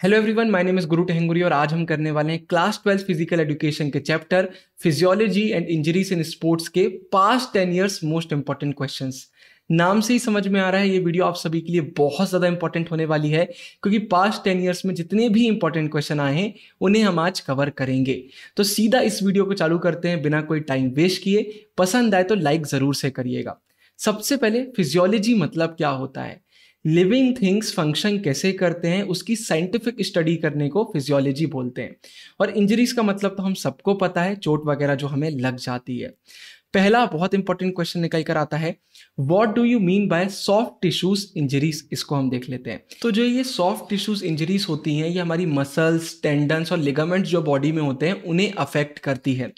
Hello everyone, my name is Guru Tehanguri और आज हम करने वाले हैं क्लास 12 फिजिकल एजुकेशन के chapter physiology and injuries in sports के past 10 years most important questions. नाम से ही समझ में आ रहा है ये वीडियो आप सभी के लिए बहुत ज़्यादा इंपॉर्टेंट होने वाली है, क्योंकि पास्ट 10 इयर्स में जितने भी इंपॉर्टेंट क्वेश्चन आए हैं उन्हें हम आज कवर करेंगे। तो सीधा इस वीडियो को चालू करते हैं बिना कोई टाइम वेस्ट किए। पसंद आए तो लाइक ज़रूर से करिएगा। सबसे पहले फिजियोलॉजी मतलब क्या होता है, लिविंग थिंग्स फंक्शन कैसे करते हैं उसकी साइंटिफिक स्टडी करने को फिजियोलॉजी बोलते हैं। और इंजरीज का मतलब तो हम सबको पता है, चोट वगैरह जो हमें लग जाती है। पहला बहुत इंपॉर्टेंट क्वेश्चन निकल कर आता है, what do you mean by soft tissues injuries. इसको हम देख लेते हैं। तो जो ये सॉफ्ट टिश्यूज इंजरीज होती हैं ये हमारी मसल्स, टेंडन्स और लिगामेंट्स जो बॉडी में होते हैं उन्हें अफेक्ट करती है।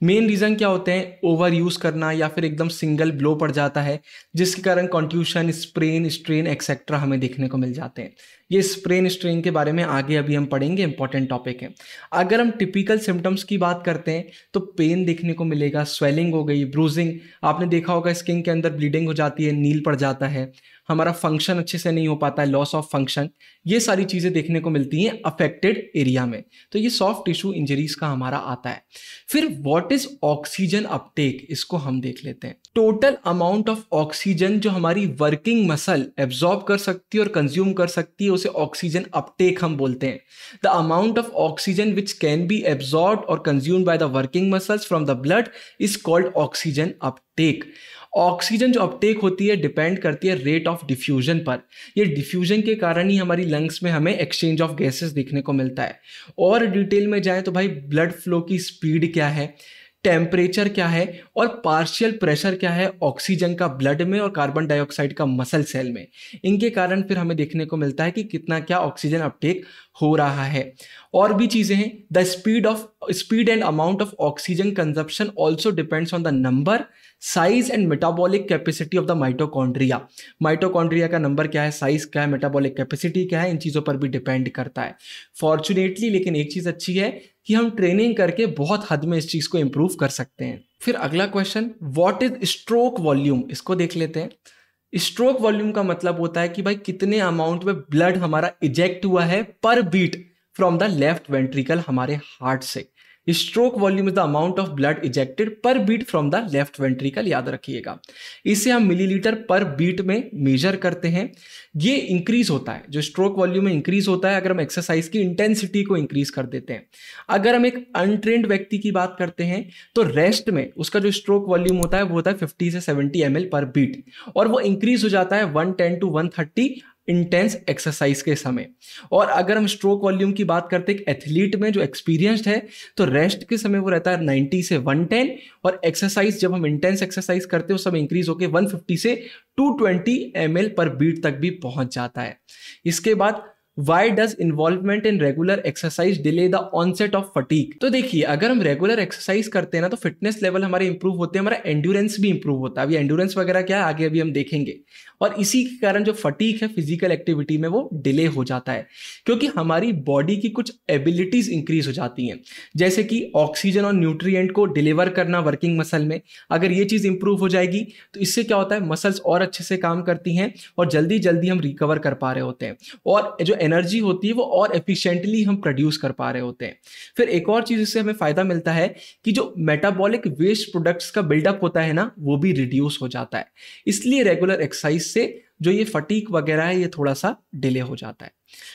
मेन रीजन क्या होते हैं, ओवर यूज करना या फिर एकदम सिंगल ब्लो पड़ जाता है जिसके कारण कॉन्ट्यूशन, स्प्रेन, स्ट्रेन एक्सेट्रा हमें देखने को मिल जाते हैं। ये स्प्रेन स्ट्रेन के बारे में आगे अभी हम पढ़ेंगे, इंपॉर्टेंट टॉपिक है। अगर हम टिपिकल सिम्टम्स की बात करते हैं तो पेन देखने को मिलेगा, स्वेलिंग हो गई, ब्रूजिंग, आपने देखा होगा स्किन के अंदर ब्लीडिंग हो जाती है, नील पड़ जाता है, हमारा फंक्शन अच्छे से नहीं हो पाता है, लॉस ऑफ फंक्शन, ये सारी चीजें देखने को मिलती हैं अफेक्टेड एरिया में। तो ये सॉफ्ट टिश्यू इंजरीज का हमारा आता है। फिर व्हाट इज ऑक्सीजन अपटेक, इसको हम देख लेते हैं। टोटल अमाउंट ऑफ ऑक्सीजन जो हमारी वर्किंग मसल एब्जॉर्ब कर सकती है और कंज्यूम कर सकती है उसे ऑक्सीजन अपटेक हम बोलते हैं। The amount of oxygen which can be absorb और consumed by the working muscles from the blood is called oxygen uptake. Oxygen जो अपटेक होती है डिपेंड करती है रेट ऑफ डिफ्यूजन पर। ये डिफ्यूजन के कारण ही हमारी लंग्स में हमें एक्सचेंज ऑफ गैसेस देखने को मिलता है। और डिटेल में जाए तो भाई ब्लड फ्लो की स्पीड क्या है, टेम्परेचर क्या है और पार्शियल प्रेशर क्या है ऑक्सीजन का ब्लड में और कार्बन डाइऑक्साइड का मसल सेल में, इनके कारण फिर हमें देखने को मिलता है कि कितना क्या ऑक्सीजन अपटेक हो रहा है। और भी चीजें हैं, the speed and amount of oxygen consumption also depends on the number, size and metabolic capacity of the mitochondria. Mitochondria का नंबर क्या है, साइज क्या है, मेटाबॉलिक कैपेसिटी क्या है, इन चीजों पर भी डिपेंड करता है। फॉर्चुनेटली लेकिन एक चीज अच्छी है कि हम ट्रेनिंग करके बहुत हद में इस चीज को इंप्रूव कर सकते हैं। फिर अगला question, what is stroke volume, इसको देख लेते हैं। स्ट्रोक वॉल्यूम का मतलब होता है कि भाई कितने अमाउंट में ब्लड हमारा इजेक्ट हुआ है per beat from the left ventricle हमारे हार्ट से। Stroke volume is the amount of blood ejected per beat from the left ventricle, याद रखिएगा। इसे हम मिलीलीटर पर बीट में मेजर करते हैं। ये इंक्रीज होता है, जो स्ट्रोक वॉल्यूम में इंक्रीज होता है अगर हम एक्सरसाइज की इंटेंसिटी को इंक्रीज कर देते हैं। अगर हम एक अनट्रेन्ड व्यक्ति की बात करते हैं तो रेस्ट में उसका जो स्ट्रोक वॉल्यूम होता है वो होता है 50 से 70 ml पर बीट, और वो इंक्रीज हो जाता है 110 to 130 इंटेंस एक्सरसाइज के समय। और अगर हम स्ट्रोक वॉल्यूम की बात करते हैं एथलीट में जो एक्सपीरियंस्ड है तो रेस्ट के समय वो रहता है 90 से 110, और एक्सरसाइज जब हम इंटेंस एक्सरसाइज करते हैं उस समय इंक्रीज होकर 150 से 220 ml पर बीट तक भी पहुंच जाता है। इसके बाद Why does involvement in regular exercise delay the onset of fatigue? तो देखिए, अगर हम रेगुलर एक्सरसाइज करते हैं ना तो फिटनेस लेवल हमारे इंप्रूव होते हैं, हमारा एंड्योरेंस भी इंप्रूव होता है। अभी एंड्योरेंस वगैरह क्या है आगे अभी हम देखेंगे। और इसी के कारण जो फटीक है फिजिकल एक्टिविटी में वो डिले हो जाता है, क्योंकि हमारी बॉडी की कुछ एबिलिटीज इंक्रीज हो जाती हैं, जैसे कि ऑक्सीजन और न्यूट्रिएंट को डिलीवर करना वर्किंग मसल में। अगर ये चीज इंप्रूव हो जाएगी तो इससे क्या होता है, मसल्स और अच्छे से काम करती हैं और जल्दी जल्दी हम रिकवर कर पा रहे होते हैं, और जो एनर्जी होती है वो और एफिशिएंटली हम प्रोड्यूस कर पा रहे होते हैं। फिर एक और चीज इससे हमें फायदा मिलता है कि जो मेटाबॉलिक वेस्ट प्रोडक्ट्स का बिल्डअप होता है ना वो भी रिड्यूस हो जाता है। इसलिए रेगुलर एक्सरसाइज से जो ये फटीक वगैरह है ये थोड़ा सा डिले हो जाता है।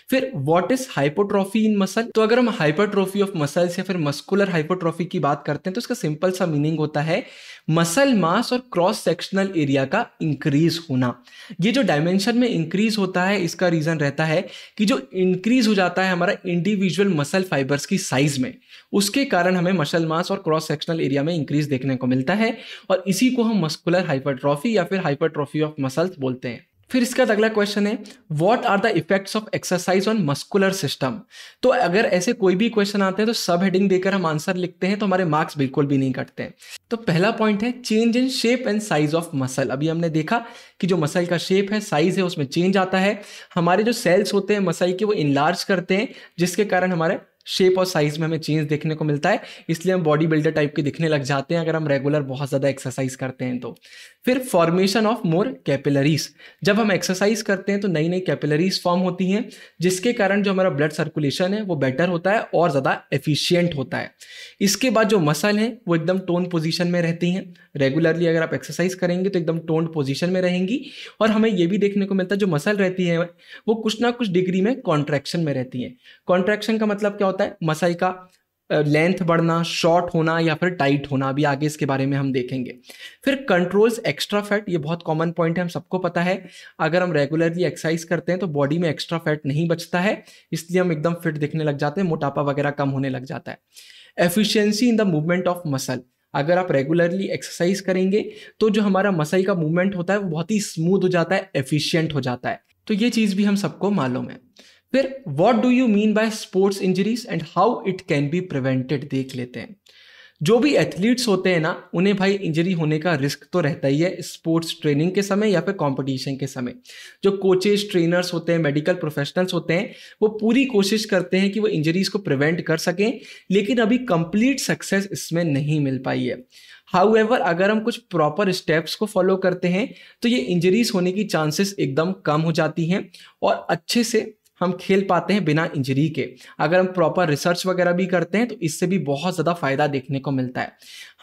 फिर what is hypertrophy in muscle, तो अगर हम हाइपरट्रोफी ऑफ मसल्स या फिर मस्कुलर हाइपोट्रोफी की बात करते हैं तो इसका सिंपल सा मीनिंग होता है मसल मास और क्रॉस सेक्शनल एरिया का इंक्रीज होना। ये जो डायमेंशन में इंक्रीज होता है इसका रीजन रहता है कि जो इंक्रीज हो जाता है हमारा इंडिविजुअल मसल फाइबर्स की साइज में, उसके कारण हमें मसल मास और क्रॉस सेक्शनल एरिया में इंक्रीज देखने को मिलता है, और इसी को हम मस्कुलर हाइपरट्रोफी या फिर हाइपरट्रोफी ऑफ मसल्स बोलते हैं। फिर इसका अगला क्वेश्चन है, what are the effects of exercise on muscular system. तो अगर ऐसे कोई भी क्वेश्चन आते हैं तो सब हेडिंग देकर हम आंसर लिखते हैं तो हमारे मार्क्स बिल्कुल भी नहीं कटते हैं। तो पहला पॉइंट है change in shape and size of muscle. अभी हमने देखा कि जो मसल का शेप है, साइज है, उसमें चेंज आता है। हमारे जो सेल्स होते हैं मसल के वो इनलार्ज करते हैं, जिसके कारण हमारे शेप और साइज में हमें चेंज देखने को मिलता है, इसलिए हम बॉडी बिल्डर टाइप के दिखने लग जाते हैं अगर हम रेगुलर बहुत ज़्यादा एक्सरसाइज करते हैं तो। फिर फॉर्मेशन ऑफ मोर कैपिलरीज, जब हम एक्सरसाइज करते हैं तो नई नई कैपिलरीज फॉर्म होती हैं, जिसके कारण जो हमारा ब्लड सर्कुलेशन है वो बेटर होता है और ज़्यादा एफिशिएंट होता है। इसके बाद जो मसल हैं वो एकदम टोन पोजीशन में रहती हैं। रेगुलरली अगर आप एक्सरसाइज करेंगे तो एकदम टोन पोजीशन में रहेंगी, और हमें ये भी देखने को मिलता है जो मसल रहती है वो कुछ ना कुछ डिग्री में कॉन्ट्रैक्शन में रहती है। कॉन्ट्रैक्शन का मतलब क्या होता है? मसल का लेंथ बढ़ना, शॉर्ट होना या फिर टाइट होना। अभी आगे इसके बारे में हम देखेंगे। फिर कंट्रोल्स एक्स्ट्रा फैट, ये बहुत कॉमन पॉइंट है, हम सबको पता है। अगर हम रेगुलरली एक्सरसाइज करते हैं तो बॉडी में एक्स्ट्रा फैट नहीं बचता है, इसलिए हम एकदम फिट दिखने लग जाते हैं, मोटापा वगैरह कम होने लग जाता है। Efficiency in the movement of muscle, अगर आप रेगुलरली एक्सरसाइज करेंगे तो जो हमारा मसल का मूवमेंट होता है वो बहुत ही स्मूथ हो जाता है, एफिशिएंट हो जाता है। तो ये चीज़ भी हम सबको मालूम है। फिर what do you mean by sports injuries and how it can be prevented, देख लेते हैं। जो भी एथलीट्स होते हैं ना, उन्हें भाई इंजरी होने का रिस्क तो रहता ही है स्पोर्ट्स ट्रेनिंग के समय या फिर कंपटीशन के समय। जो कोचेस, ट्रेनर्स होते हैं, मेडिकल प्रोफेशनल्स होते हैं, वो पूरी कोशिश करते हैं कि वो इंजरीज को प्रिवेंट कर सकें, लेकिन अभी कंप्लीट सक्सेस इसमें नहीं मिल पाई है। हाउएवर अगर हम कुछ प्रॉपर स्टेप्स को फॉलो करते हैं तो ये इंजरीज होने की चांसेस एकदम कम हो जाती हैं और अच्छे से हम खेल पाते हैं बिना इंजरी के। अगर हम प्रॉपर रिसर्च वगैरह भी करते हैं तो इससे भी बहुत ज़्यादा फायदा देखने को मिलता है।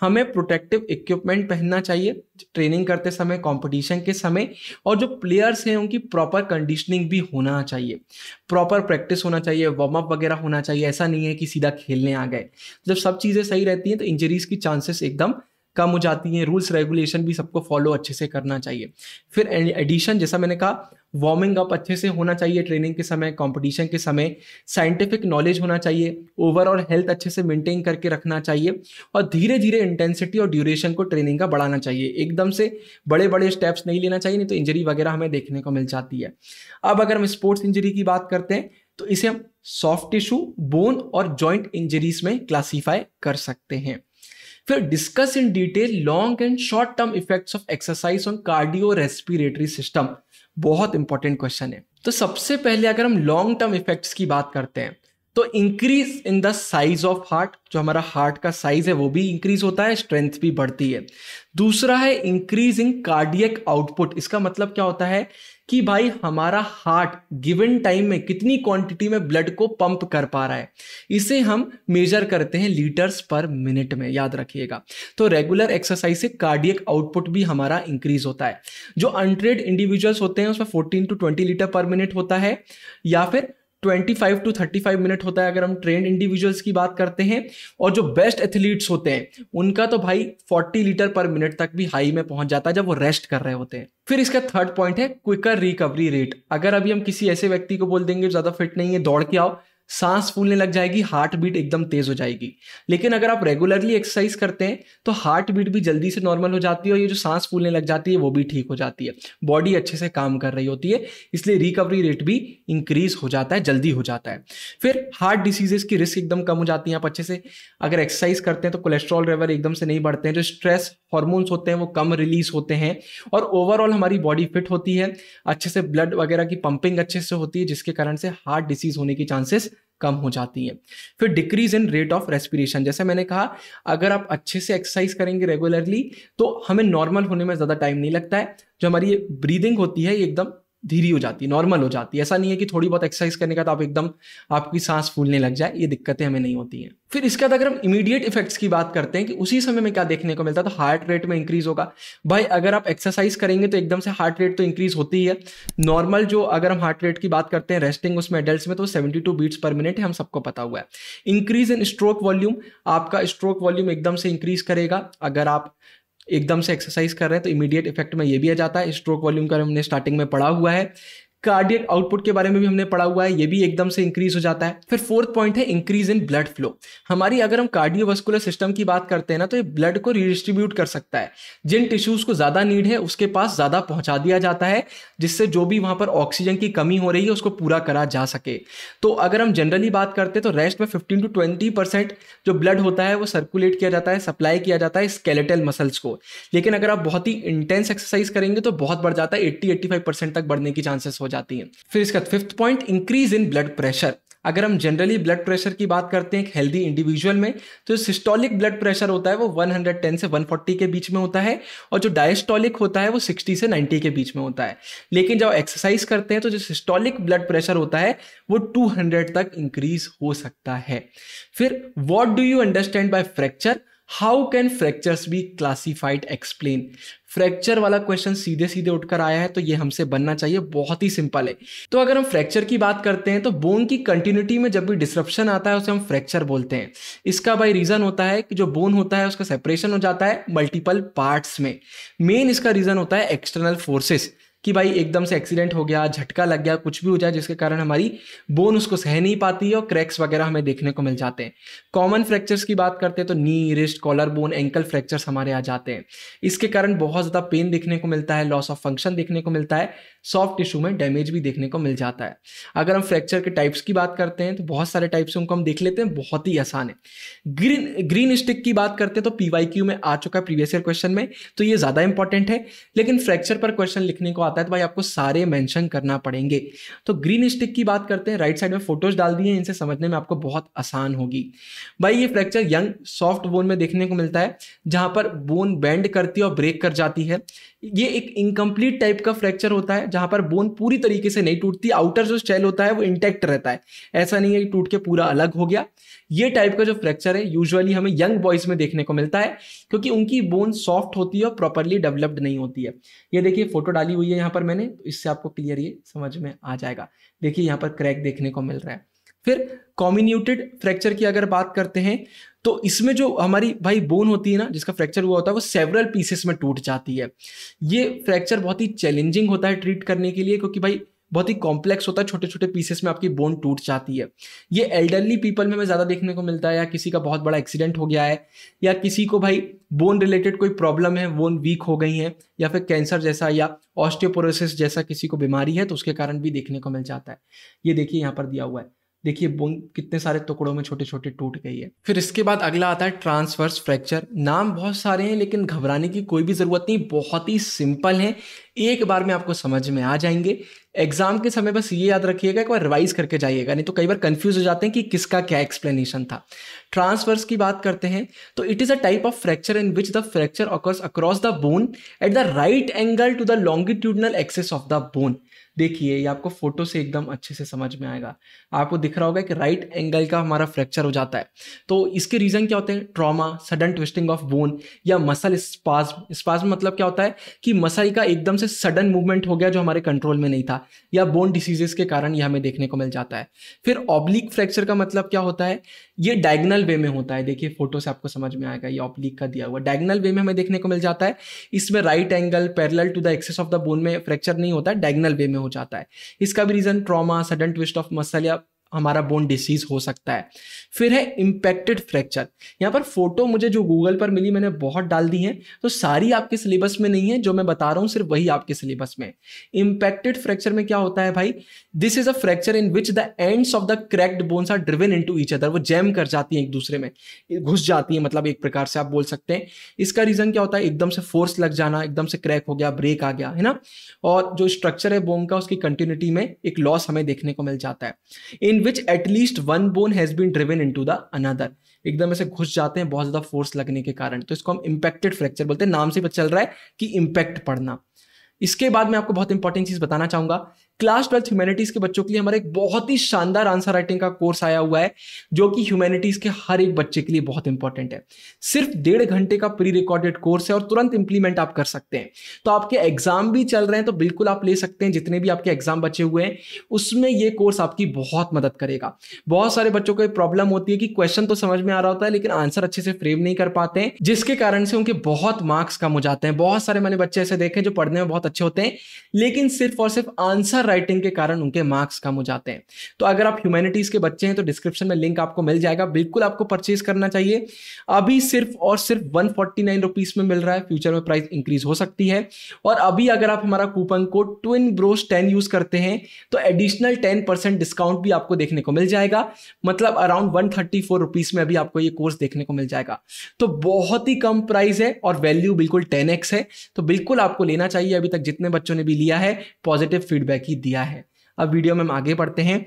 हमें प्रोटेक्टिव इक्विपमेंट पहनना चाहिए ट्रेनिंग करते समय, कंपटीशन के समय, और जो प्लेयर्स हैं उनकी प्रॉपर कंडीशनिंग भी होना चाहिए, प्रॉपर प्रैक्टिस होना चाहिए, वार्म अप वगैरह होना चाहिए। ऐसा नहीं है कि सीधा खेलने आ गए। जब सब चीज़ें सही रहती हैं तो इंजरीज की चांसेस एकदम कम हो जाती हैं। रूल्स रेगुलेशन भी सबको फॉलो अच्छे से करना चाहिए। फिर एडिशन, जैसा मैंने कहा, वार्मिंग अप अच्छे से होना चाहिए ट्रेनिंग के समय, कंपटीशन के समय। साइंटिफिक नॉलेज होना चाहिए, ओवरऑल हेल्थ अच्छे से मेंटेन करके रखना चाहिए, और धीरे धीरे इंटेंसिटी और ड्यूरेशन को ट्रेनिंग का बढ़ाना चाहिए। एकदम से बड़े बड़े स्टेप्स नहीं लेना चाहिए, नहीं तो इंजरी वगैरह हमें देखने को मिल जाती है। अब अगर हम स्पोर्ट्स इंजरी की बात करते हैं तो इसे हम सॉफ्ट टिश्यू, बोन और जॉइंट इंजरीज में क्लासीफाई कर सकते हैं। फिर discuss in detail long and short term effects of exercise on cardio respiratory system, बहुत इंपॉर्टेंट क्वेश्चन है। तो सबसे पहले अगर हम लॉन्ग टर्म इफेक्ट्स की बात करते हैं तो increase in the size of heart, जो हमारा हार्ट का साइज है वो भी इंक्रीज होता है, स्ट्रेंथ भी बढ़ती है। दूसरा है इंक्रीज इन कार्डियक आउटपुट। इसका मतलब क्या होता है कि भाई हमारा हार्ट गिवन टाइम में कितनी क्वांटिटी में ब्लड को पंप कर पा रहा है, इसे हम मेजर करते हैं लीटर्स पर मिनट में, याद रखिएगा। तो रेगुलर एक्सरसाइज से कार्डियक आउटपुट भी हमारा इंक्रीज होता है। जो अनट्रेन्ड इंडिविजुअल्स होते हैं उसमें 14 to 20 लीटर पर मिनट होता है, या फिर 25 to 35 मिनट होता है अगर हम ट्रेंड इंडिविजुअल्स की बात करते हैं। और जो बेस्ट एथलीट्स होते हैं उनका तो भाई 40 लीटर पर मिनट तक भी हाई में पहुंच जाता है जब वो रेस्ट कर रहे होते हैं। फिर इसका थर्ड पॉइंट है क्विकर रिकवरी रेट। अगर अभी हम किसी ऐसे व्यक्ति को बोल देंगे ज्यादा फिट नहीं है, दौड़ के आओ, सांस फूलने लग जाएगी, हार्ट बीट एकदम तेज हो जाएगी। लेकिन अगर आप रेगुलरली एक्सरसाइज करते हैं तो हार्ट बीट भी जल्दी से नॉर्मल हो जाती है, और ये जो सांस फूलने लग जाती है वो भी ठीक हो जाती है। बॉडी अच्छे से काम कर रही होती है, इसलिए रिकवरी रेट भी इंक्रीज हो जाता है, जल्दी हो जाता है। फिर हार्ट डिसीजेस की रिस्क एकदम कम हो जाती है। आप अच्छे से अगर एक्सरसाइज करते हैं तो कोलेस्ट्रॉल लेवल एकदम से नहीं बढ़ते हैं, जो स्ट्रेस हॉर्मोन्स होते हैं वो कम रिलीज होते हैं, और ओवरऑल हमारी बॉडी फिट होती है, अच्छे से ब्लड वगैरह की पंपिंग अच्छे से होती है, जिसके कारण से हार्ट डिसीज होने की चांसेस कम हो जाती है। फिर decrease in rate of respiration, जैसे मैंने कहा अगर आप अच्छे से एक्सरसाइज करेंगे रेगुलरली तो हमें नॉर्मल होने में ज़्यादा टाइम नहीं लगता है। जो हमारी ये ब्रीदिंग होती है ये एकदम धीरी हो जाती है, नॉर्मल हो जाती है। ऐसा नहीं है कि थोड़ी बहुत एक्सरसाइज करने का तो आप एकदम आपकी सांस फूलने लग जाए, ये दिक्कतें हमें नहीं होती हैं। फिर इसके बाद अगर हम इमीडिएट इफेक्ट्स की बात करते हैं कि उसी समय में क्या देखने को मिलता है, तो हार्ट रेट में इंक्रीज होगा। भाई अगर आप एक्सरसाइज करेंगे तो एकदम से हार्ट रेट तो इंक्रीज होती ही है। नॉर्मल जो अगर हम हार्ट रेट की बात करते हैं रेस्टिंग उसमें एडल्ट्स में तो 72 बीट्स पर मिनट है, हम सबको पता हुआ है। इंक्रीज इन स्ट्रोक वॉल्यूम, आपका स्ट्रोक वॉल्यूम एकदम से इंक्रीज करेगा। अगर आप एकदम से एक्सरसाइज कर रहे हैं तो इमीडिएट इफेक्ट में ये भी आ जाता है। स्ट्रोक वॉल्यूम का हमने स्टार्टिंग में पढ़ा हुआ है। कार्डियक आउटपुट के बारे में भी हमने पढ़ा हुआ है, ये भी एकदम से इंक्रीज हो जाता है। फिर फोर्थ पॉइंट है इंक्रीज इन ब्लड फ्लो। हमारी अगर हम कार्डियोवास्कुलर सिस्टम की बात करते हैं ना तो ये ब्लड को रिडिस्ट्रीब्यूट कर सकता है। जिन टिश्यूज को ज्यादा नीड है उसके पास ज्यादा पहुंचा दिया जाता है, जिससे जो भी वहां पर ऑक्सीजन की कमी हो रही है उसको पूरा करा जा सके। तो अगर हम जनरली बात करते हैं तो रेस्ट में 15 to 20% जो ब्लड होता है वो सर्कुलेट किया जाता है, सप्लाई किया जाता है स्केलेटल मसल्स को। लेकिन अगर आप बहुत ही इंटेंस एक्सरसाइज करेंगे तो बहुत बढ़ जाता है, 80-85% तक बढ़ने की चांसेस हो जाती हैं। फिर इसका fifth point increase in blood pressure. अगर हम जनरली ब्लड प्रेशर की बात करते हैं एक हेल्दी इंडिविजुअल में, तो सिस्टोलिक ब्लड प्रेशर होता है वो 110 से 140 के बीच में होता है, और जो डायस्टोलिक होता है वो 60 से 90 के बीच में होता है। लेकिन जब एक्सरसाइज करते हैं तो जो सिस्टोलिक ब्लड प्रेशर होता है वो 200 तक इंक्रीज हो सकता है। फिर what do you understand by fracture, how can fractures be classified, explain. Fracture वाला क्वेश्चन सीधे सीधे उठकर आया है तो ये हमसे बनना चाहिए, बहुत ही सिंपल है। तो अगर हम फ्रैक्चर की बात करते हैं तो बोन की कंटिन्यूटी में जब भी डिसरप्शन आता है उसे हम फ्रैक्चर बोलते हैं। इसका भाई रीजन होता है कि जो बोन होता है उसका सेपरेशन हो जाता है मल्टीपल पार्ट्स में। मेन इसका रीजन होता है एक्सटर्नल फोर्सेस, कि भाई एकदम से एक्सीडेंट हो गया, झटका लग गया, कुछ भी हो जाए जिसके कारण हमारी बोन उसको सह नहीं पाती है और क्रैक्स वगैरह हमें देखने को मिल जाते हैं। कॉमन फ्रैक्चर्स की बात करते हैं तो knee, wrist, collar bone, ankle fractures हमारे आ जाते हैं। इसके कारण बहुत ज़्यादा पेन देखने को मिलता है, लॉस ऑफ फंक्शन देखने को मिलता है, सॉफ्ट टिश्यू में डैमेज भी देखने को मिल जाता है। अगर हम फ्रैक्चर के टाइप्स की बात करते हैं तो बहुत सारे टाइप्स उनको हम देख लेते हैं, बहुत ही आसान है। ग्रीन स्टिक की बात करते हैं तो PYQ में आ चुका है प्रीवियस ईयर क्वेश्चन में, तो ये ज़्यादा इंपॉर्टेंट है। लेकिन फ्रैक्चर पर क्वेश्चन लिखने को आता है तो भाई आपको सारे मेंशन करना पड़ेंगे। तो ग्रीन स्टिक की बात करते हैं, राइट साइड में फोटोज डाल दिए हैं, इनसे समझने में आपको बहुत आसान होगी। भाई ये फ्रैक्चर यंग सॉफ्ट बोन में देखने को मिलता है जहां पर बोन बेंड करती है और ब्रेक कर जाती है। ये एक इनकम्प्लीट टाइप का फ्रैक्चर होता है जहां पर बोन पूरी तरीके से नहीं टूटती, आउटर जो शेल होता है वो इंटैक्ट रहता है, ऐसा नहीं है कि टूट के पूरा अलग हो गया। ये टाइप का जो फ्रैक्चर है यूजुअली हमें यंग बॉयज में देखने को मिलता है क्योंकि उनकी बोन सॉफ्ट होती है और प्रॉपरली डेवलप्ड नहीं होती है। ये देखिए फोटो डाली हुई है यहाँ पर मैंने, तो इससे आपको क्लियर ये समझ में आ जाएगा। देखिए यहाँ पर क्रैक देखने को मिल रहा है। फिर कॉम्बिन्यूटेड फ्रैक्चर की अगर बात करते हैं तो इसमें जो हमारी भाई बोन होती है ना, जिसका फ्रैक्चर हुआ होता है वो सेवरल पीसेस में टूट जाती है। ये फ्रैक्चर बहुत ही चैलेंजिंग होता है ट्रीट करने के लिए क्योंकि भाई बहुत ही कॉम्प्लेक्स होता है, छोटे छोटे पीसेस में आपकी बोन टूट जाती है। ये एल्डरली पीपल में हमें ज़्यादा देखने को मिलता है, या किसी का बहुत बड़ा एक्सीडेंट हो गया है, या किसी को भाई बोन रिलेटेड कोई प्रॉब्लम है, बोन वीक हो गई है, या फिर कैंसर जैसा या ऑस्टियोपोरोसिस जैसा किसी को बीमारी है तो उसके कारण भी देखने को मिल जाता है। ये देखिए यहाँ पर दिया हुआ है, देखिए बोन कितने सारे टुकड़ों में छोटे छोटे टूट गई है। फिर इसके बाद अगला आता है ट्रांसवर्स फ्रैक्चर। नाम बहुत सारे हैं लेकिन घबराने की कोई भी जरूरत नहीं, बहुत ही सिंपल है, एक बार में आपको समझ में आ जाएंगे। एग्जाम के समय बस ये याद रखिएगा, एक बार रिवाइज करके जाइएगा, नहीं तो कई बार कंफ्यूज हो जाते हैं कि किसका क्या एक्सप्लेनेशन था। ट्रांसवर्स की बात करते हैं तो it is a type of fracture in which the fracture occurs across the bone at the right angle to the longitudinal axis of the bone. देखिए ये आपको फोटो से एकदम अच्छे से समझ में आएगा, आपको दिख रहा होगा कि राइट एंगल का हमारा फ्रैक्चर हो जाता है। तो इसके रीजन क्या होते हैं? Trauma, sudden twisting of bone, या मसल स्पाज्म। स्पाज्म मतलब क्या होता है कि मसल का एकदम से सडन मूवमेंट हो गया जो हमारे कंट्रोल में नहीं था, या बोन डिसीजेस के कारण ये हमें देखने को मिल जाता है। फिर ऑब्लिक फ्रैक्चर का मतलब क्या होता है? ये डायगोनल वे में होता है, देखिए फोटो से आपको समझ में आएगा, ये ऑब्लिक का दिया हुआ डायगोनल वे में हमें देखने को मिल जाता है। इसमें right angle parallel to the axis of the bone में फ्रैक्चर नहीं होता है, डायगोनल वे में हो जाता है। इसका भी reason trauma, sudden twist of muscle, या हमारा बोन डिसीज हो सकता है। फिर है इंपैक्टेड फ्रैक्चर। यहाँ पर फोटो मुझे जो गूगल पर मिली मैंने बहुत डाल दी हैं, तो सारी आपके सिलेबस में नहीं है, जो मैं बता रहा हूँ सिर्फ वही आपके सिलेबस में। इंपैक्टेड फ्रैक्चर में क्या होता है भाई? This is a fracture in which the ends of the cracked bones are driven into each other. वो जैम कर जाती हैं एक दूसरे में, घुस जाती है, मतलब एक प्रकार से आप बोल सकते हैं। इसका रीजन क्या होता है? एकदम से फोर्स लग जाना, एकदम से क्रैक हो गया, ब्रेक आ गया, है ना। और जो स्ट्रक्चर है बोन का, उसकी कंटिन्यूटी में एक लॉस हमें देखने को मिल जाता है। In which at least one bone has been driven into the another, एकदम ऐसे घुस जाते हैं बहुत ज्यादा फोर्स लगने के कारण, तो इसको हम इंपैक्टेड फ्रैक्चर बोलते हैं। नाम से पता चल रहा है कि इंपैक्ट पड़ना। इसके बाद मैं आपको बहुत इंपॉर्टेंट चीज बताना चाहूंगा। क्लास 12 ह्यूमैनिटीज के बच्चों के लिए हमारा एक बहुत ही शानदार आंसर राइटिंग का कोर्स आया हुआ है, जो कि ह्यूमैनिटीज के हर एक बच्चे के लिए बहुत इंपॉर्टेंट है। सिर्फ 1.5 घंटे का प्री रिकॉर्डेड कोर्स है और तुरंत इंप्लीमेंट आप कर सकते हैं। तो आपके एग्जाम भी चल रहे हैं तो बिल्कुल आप ले सकते हैं, जितने भी आपके एग्जाम बचे हुए हैं उसमें ये कोर्स आपकी बहुत मदद करेगा। बहुत सारे बच्चों को प्रॉब्लम होती है कि क्वेश्चन तो समझ में आ रहा होता है लेकिन आंसर अच्छे से फ्रेम नहीं कर पाते हैं, जिसके कारण से उनके बहुत मार्क्स कम हो जाते हैं। बहुत सारे मैंने बच्चे ऐसे देखे जो पढ़ने में बहुत अच्छे होते हैं लेकिन सिर्फ और सिर्फ आंसर राइटिंग के कारण उनके मार्क्स कम हो जाते हैं। तो अगर आप ह्यूमैनिटीज के बच्चे हैं तो डिस्क्रिप्शन में लिंक आपको मिल जाएगा, बिल्कुल आपको परचेज करना चाहिए। अभी सिर्फ और सिर्फ 149 रुपीज में मिल रहा है, फ्यूचर में प्राइस इंक्रीज हो सकती है। और अभी अगर आप हमारा कूपन कोड TWINBROS10 यूज करते हैं तो एडिशनल 10% डिस्काउंट भी आपको देखने को मिल जाएगा, मतलब अराउंड 134 रुपीज में अभी आपको ये कोर्स देखने को मिल जाएगा। तो बहुत ही कम प्राइस है और वैल्यू बिल्कुल 10x है, तो बिल्कुल आपको लेना चाहिए। अभी तक जितने बच्चों ने भी लिया है पॉजिटिव फीडबैक ही दिया है। अब वीडियो में हम आगे बढ़ते हैं।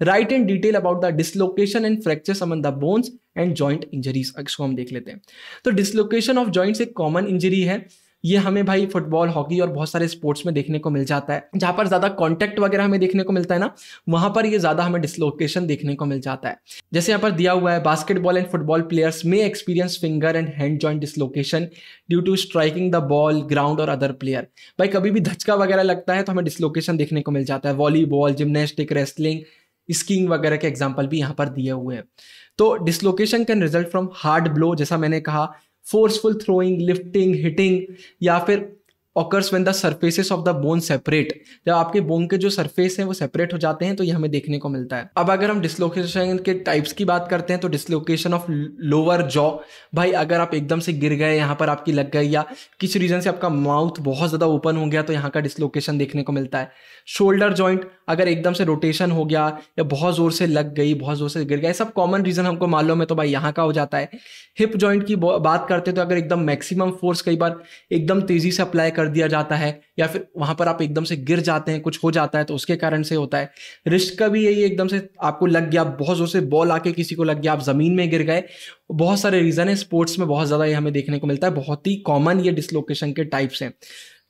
Right in detail about the dislocation and fractures among the bones and joint injuries. इसको हम देख लेते हैं। तो डिसलोकेशन ऑफ जॉइंट्स एक कॉमन इंजरी है। ये हमें भाई फुटबॉल, हॉकी और बहुत सारे स्पोर्ट्स में देखने को मिल जाता है। जहां पर ज्यादा कांटेक्ट वगैरह हमें देखने को मिलता है ना, वहां पर ये ज्यादा हमें डिसलोकेशन देखने को मिल जाता है। जैसे यहाँ पर दिया हुआ है, बास्केटबॉल एंड फुटबॉल प्लेयर्स में experience finger and hand joint dislocation due to striking the ball, ground और अदर प्लेयर। भाई कभी भी धचका वगैरह लगता है तो हमें डिसलोकेशन देखने को मिल जाता है। वॉलीबॉल, जिम्नास्टिक, रेसलिंग, स्कीइंग वगैरह के एग्जाम्पल भी यहाँ पर दिए हुए हैं। तो dislocation can result from hard blow, जैसा मैंने कहा, फोर्सफुल थ्रोइंग, लिफ्टिंग, हिटिंग, या फिर occurs when the surfaces of the bone separate, जब आपके बोन के जो सरफेस हैं वो सेपरेट हो जाते हैं तो ये हमें देखने को मिलता है। अब अगर हम डिसलोकेशन के टाइप्स की बात करते हैं तो डिसलोकेशन ऑफ लोअर जॉ, भाई अगर आप एकदम से गिर गए, यहाँ पर आपकी लग गई, या किसी रीजन से आपका माउथ बहुत ज्यादा ओपन हो गया तो यहाँ का डिसलोकेशन देखने को मिलता है। शोल्डर जॉइंट, अगर एकदम से रोटेशन हो गया या बहुत जोर से लग गई, बहुत जोर से गिर गया, सब कॉमन रीजन हमको मालूम है तो भाई यहाँ का हो जाता है। हिप जॉइंट की बात करते हैं तो अगर एकदम मैक्सिमम फोर्स कई बार एकदम तेजी से अप्लाई कर दिया जाता है, या फिर वहां पर आप एकदम से गिर जाते हैं, कुछ हो जाता है तो उसके कारण से होता है। रिस्ट का भी यही, एकदम से आपको लग गया, बहुत जोर से बॉल आके किसी को लग गया, आप जमीन में गिर गए, बहुत सारे रीजन है। स्पोर्ट्स में बहुत ज्यादा ये हमें देखने को मिलता है, बहुत ही कॉमन ये डिसलोकेशन के टाइप्स हैं।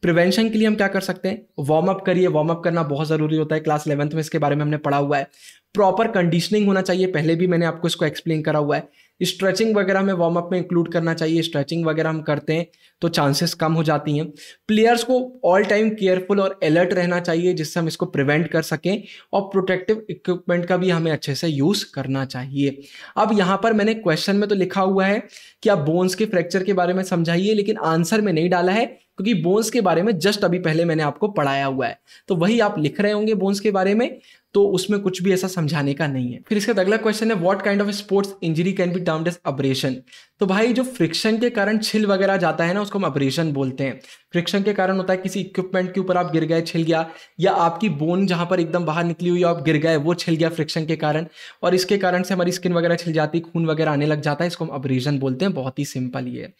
प्रिवेंशन के लिए हम क्या कर सकते हैं? वार्म अप करिए, वार्म अप करना बहुत जरूरी होता है। क्लास 11th में इसके बारे में हमने पढ़ा हुआ है। प्रॉपर कंडीशनिंग होना चाहिए, पहले भी मैंने आपको इसको एक्सप्लेन करा हुआ है। स्ट्रेचिंग वगैरह में वार्म अप में इंक्लूड करना चाहिए, स्ट्रेचिंग वगैरह हम करते हैं तो चांसेस कम हो जाती हैं। प्लेयर्स को ऑल टाइम केयरफुल और अलर्ट रहना चाहिए जिससे हम इसको प्रिवेंट कर सकें, और प्रोटेक्टिव इक्विपमेंट का भी हमें अच्छे से यूज करना चाहिए। अब यहां पर मैंने क्वेश्चन में तो लिखा हुआ है कि आप बोन्स के फ्रैक्चर के बारे में समझाइए, लेकिन आंसर में नहीं डाला है क्योंकि बोन्स के बारे में जस्ट अभी पहले मैंने आपको पढ़ाया हुआ है, तो वही आप लिख रहे होंगे बोन्स के बारे में, तो उसमें कुछ भी ऐसा समझाने का नहीं है। फिर इसका अगला क्वेश्चन है, what kind of sports injury can be termed as abrasion. तो भाई जो फ्रिक्शन के कारण छिल वगैरह जाता है ना, उसको हम अब्रेशन बोलते हैं। फ्रिक्शन के कारण होता है किसी इक्विपमेंट के ऊपर आप गिर गए, छिल गया, या आपकी बोन जहां पर एकदम बाहर निकली हुई आप गिर गए, वो छिल गया फ्रिक्शन के कारण, और इसके कारण से हमारी स्किन वगैरह छिल जाती, खून वगैरह आने लग जाता है, इसको हम अब्रेशन बोलते हैं। बहुत ही सिंपल ये है।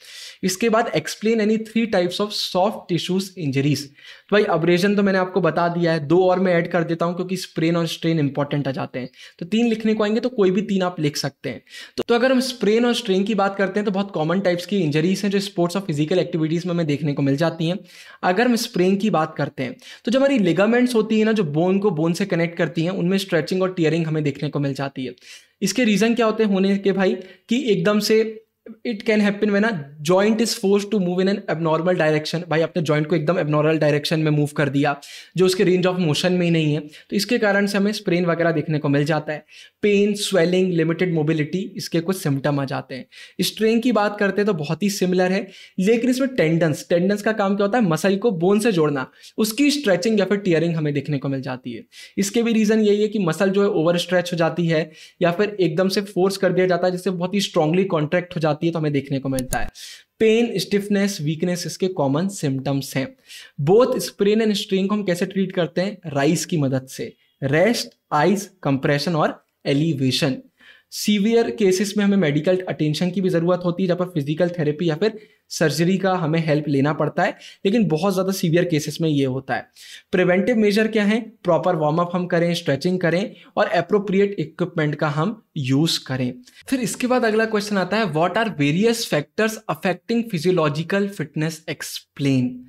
इसके बाद explain any 3 types of soft tissues injuries. तो भाई अब्रेशन तो मैंने आपको बता दिया है, 2 और मैं ऐड कर देता हूं क्योंकि स्प्रेन और स्ट्रेन इंपॉर्टेंट आ जाते हैं, तो 3 लिखने को आएंगे तो कोई भी 3 आप लिख सकते हैं। तो अगर हम स्प्रेन और स्ट्रेन की बात करते हैं तो बहुत कॉमन टाइप्स की इंजरीज हैं जो स्पोर्ट्स और फिजिकल एक्टिविटीज में हमें देखने को मिल जाती हैं। अगर हम स्प्रेन की बात करते हैं तो जो हमारी लिगामेंट्स होती है ना, जो बोन को बोन से कनेक्ट करती हैं, उनमें स्ट्रेचिंग और टीयरिंग हमें देखने को मिल जाती है। इसके रीजन क्या होते हैं होने के भाई, कि एकदम से it can happen when a joint is forced to move in an abnormal direction. भाई आपने जॉइंट को एकदम एबनॉर्मल डायरेक्शन में मूव कर दिया जो उसके रेंज ऑफ मोशन में ही नहीं है, तो इसके कारण से हमें स्प्रेन वगैरह देखने को मिल जाता है। पेन, स्वेलिंग, लिमिटेड मोबिलिटी, इसके कुछ सिम्टम आ जाते हैं। स्ट्रेन की बात करते हैं तो बहुत ही सिमिलर है, लेकिन इसमें टेंडन्स का काम क्या होता है? मसल को बोन से जोड़ना, उसकी स्ट्रेचिंग या फिर टीयरिंग हमें देखने को मिल जाती है। इसके भी रीजन यही है कि मसल जो है ओवर स्ट्रेच हो जाती है, या फिर एकदम से फोर्स कर दिया जाता है जिससे बहुत ही स्ट्रांगली कॉन्ट्रैक्ट हो जाती है, तो हमें देखने को मिलता है। पेन, स्टिफनेस, वीकनेस इसके कॉमन सिम्टम्स हैं। बोथ स्प्रेन एंड स्ट्रेन को हम कैसे ट्रीट करते हैं? राइस की मदद से, रेस्ट, आइस, कंप्रेशन और एलिवेशन। सीवियर केसेस में हमें मेडिकल अटेंशन की भी जरूरत होती है, जहाँ पर फिजिकल थेरेपी या फिर सर्जरी का हमें हेल्प लेना पड़ता है, लेकिन बहुत ज्यादा सीवियर केसेस में ये होता है। प्रिवेंटिव मेजर क्या है? प्रॉपर वार्म अप हम करें, स्ट्रेचिंग करें और एप्रोप्रिएट इक्विपमेंट का हम यूज करें। फिर इसके बाद अगला क्वेश्चन आता है, what are various factors affecting physiological fitness, explain.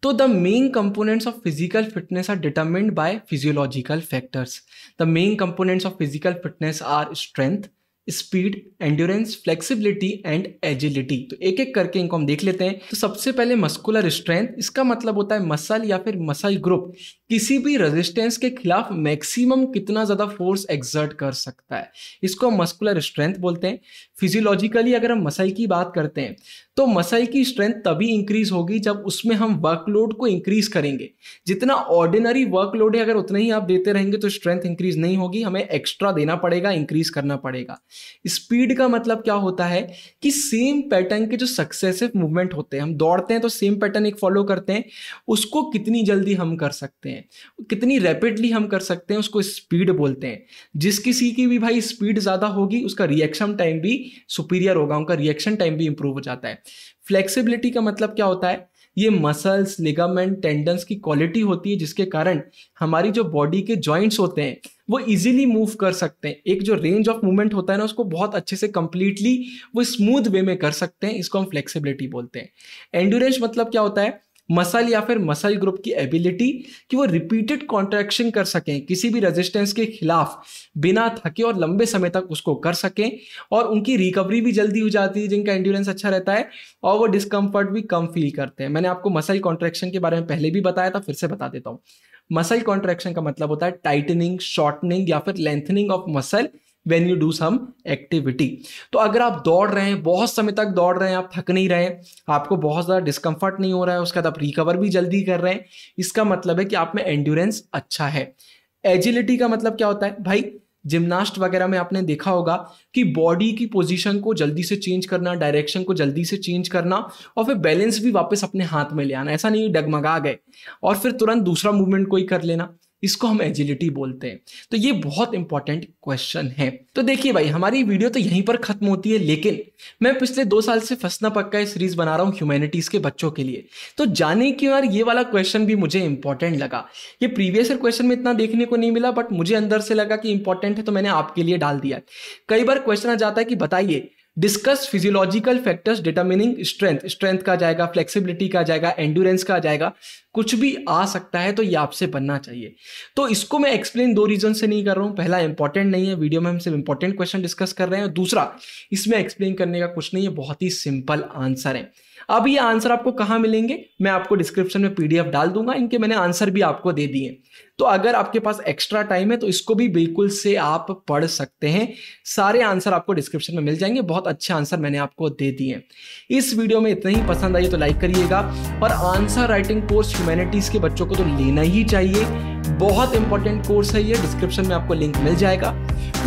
तो the main components of physical fitness are determined by physiological factors. The main components of physical fitness are strength, speed, endurance, flexibility and agility. तो एक एक करके इनको हम देख लेते हैं। तो सबसे पहले मस्कुलर स्ट्रेंथ, इसका मतलब होता है मसल या फिर मसल ग्रुप किसी भी रेजिस्टेंस के खिलाफ मैक्सिमम कितना ज्यादा फोर्स एक्सर्ट कर सकता है, इसको हम मस्कुलर स्ट्रेंथ बोलते हैं। फिजियोलॉजिकली अगर हम मसल की बात करते हैं तो मसल की स्ट्रेंथ तभी इंक्रीज होगी जब उसमें हम वर्कलोड को इंक्रीज करेंगे। जितना ऑर्डिनरी वर्कलोड है अगर उतना ही आप देते रहेंगे तो स्ट्रेंथ इंक्रीज नहीं होगी, हमें एक्स्ट्रा देना पड़ेगा, इंक्रीज करना पड़ेगा। स्पीड का मतलब क्या होता है कि सेम पैटर्न के जो सक्सेसिव मूवमेंट होते हैं, हम दौड़ते हैं तो सेम पैटर्न एक फॉलो करते हैं, उसको कितनी जल्दी हम कर सकते हैं, कितनी रैपिडली हम कर सकते हैं, उसको स्पीड बोलते हैं। जिस किसी की भी भाई स्पीड ज्यादा होगी उसका रिएक्शन टाइम भी सुपीरियर होगा, उनका रिएक्शन टाइम भी इंप्रूव हो जाता है। फ्लेक्सिबिलिटी का मतलब क्या होता है? ये मसल्स, लिगामेंट, टेंडन्स की क्वालिटी होती है जिसके कारण हमारी जो बॉडी के जॉइंट्स होते हैं वो इजीली मूव कर सकते हैं। एक जो रेंज ऑफ मूवमेंट होता है ना, उसको बहुत अच्छे से कंप्लीटली वो स्मूथ वे में कर सकते हैं। इसको हम फ्लेक्सिबिलिटी बोलते हैं। एंड्योरेंस मतलब क्या होता है? मसल या फिर मसल ग्रुप की एबिलिटी कि वो रिपीटेड कॉन्ट्रैक्शन कर सकें, किसी भी रेजिस्टेंस के खिलाफ बिना थके और लंबे समय तक उसको कर सकें, और उनकी रिकवरी भी जल्दी हो जाती है जिनका एंड्योरेंस अच्छा रहता है, और वो डिस्कम्फर्ट भी कम फील करते हैं। मैंने आपको मसल कॉन्ट्रैक्शन के बारे में पहले भी बताया था, फिर से बता देता हूँ। मसल कॉन्ट्रैक्शन का मतलब होता है टाइटनिंग, शॉर्टनिंग या फिर lengthening of muscle when you do some activity. तो अगर आप दौड़ रहे हैं, बहुत समय तक दौड़ रहे हैं, आप थक नहीं रहे हैं, आपको बहुत ज़्यादा डिस्कम्फर्ट नहीं हो रहा है, उसके बाद आप रिकवर भी जल्दी कर रहे हैं, इसका मतलब है कि आप में एंड्योरेंस अच्छा है। एजिलिटी का मतलब क्या होता है भाई? जिम्नास्ट वगैरह में आपने देखा होगा कि बॉडी की पोजीशन को जल्दी से चेंज करना, डायरेक्शन को जल्दी से चेंज करना, और फिर बैलेंस भी वापस अपने हाथ में ले आना। ऐसा नहीं डगमगा गए और फिर तुरंत दूसरा मूवमेंट कोई कर लेना, इसको हम एजिलिटी बोलते हैं। तो ये बहुत इंपॉर्टेंट क्वेश्चन है। तो देखिए भाई, हमारी वीडियो तो यहीं पर खत्म होती है, लेकिन मैं पिछले 2 साल से फंसना पक्का सीरीज बना रहा हूँ ह्यूमैनिटीज के बच्चों के लिए। तो जाने क्यों यार, ये वाला क्वेश्चन भी मुझे इंपॉर्टेंट लगा। ये प्रीवियस ईयर क्वेश्चन में इतना देखने को नहीं मिला, बट मुझे अंदर से लगा कि इंपॉर्टेंट है, तो मैंने आपके लिए डाल दिया। कई बार क्वेश्चन आ जाता है कि बताइए, discuss physiological factors determining strength. Strength का जाएगा, फ्लेक्सिबिलिटी का जाएगा, एंड्योरेंस का जाएगा, कुछ भी आ सकता है, तो ये आपसे बनना चाहिए। तो इसको मैं एक्सप्लेन 2 रीजन से नहीं कर रहा हूं। पहला, इंपॉर्टेंट नहीं है, वीडियो में हम सिर्फ इंपॉर्टेंट क्वेश्चन डिस्कस कर रहे हैं। दूसरा, इसमें एक्सप्लेन करने का कुछ नहीं है, बहुत ही सिंपल आंसर है। अब ये आंसर आपको कहाँ मिलेंगे? मैं आपको डिस्क्रिप्शन में पीडीएफ डाल दूंगा, इनके मैंने आंसर भी आपको दे दिए। तो अगर आपके पास एक्स्ट्रा टाइम है तो इसको भी बिल्कुल से आप पढ़ सकते हैं। सारे आंसर आपको डिस्क्रिप्शन में मिल जाएंगे, बहुत अच्छे आंसर मैंने आपको दे दिए। इस वीडियो में इतना ही, पसंद आई तो लाइक करिएगा, और आंसर राइटिंग कोर्स ह्यूमैनिटीज के बच्चों को तो लेना ही चाहिए। बहुत इंपॉर्टेंट कोर्स है ये, डिस्क्रिप्शन में आपको लिंक मिल जाएगा।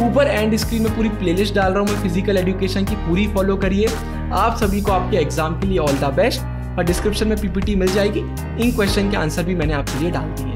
ऊपर एंड स्क्रीन में पूरी प्लेलिस्ट डाल रहा हूं मैं फिजिकल एजुकेशन की, पूरी फॉलो करिए। आप सभी को आपके एग्जाम के लिए ऑल द बेस्ट, और डिस्क्रिप्शन में पीपीटी मिल जाएगी, इन क्वेश्चन के आंसर भी मैंने आपके लिए डाल दिए।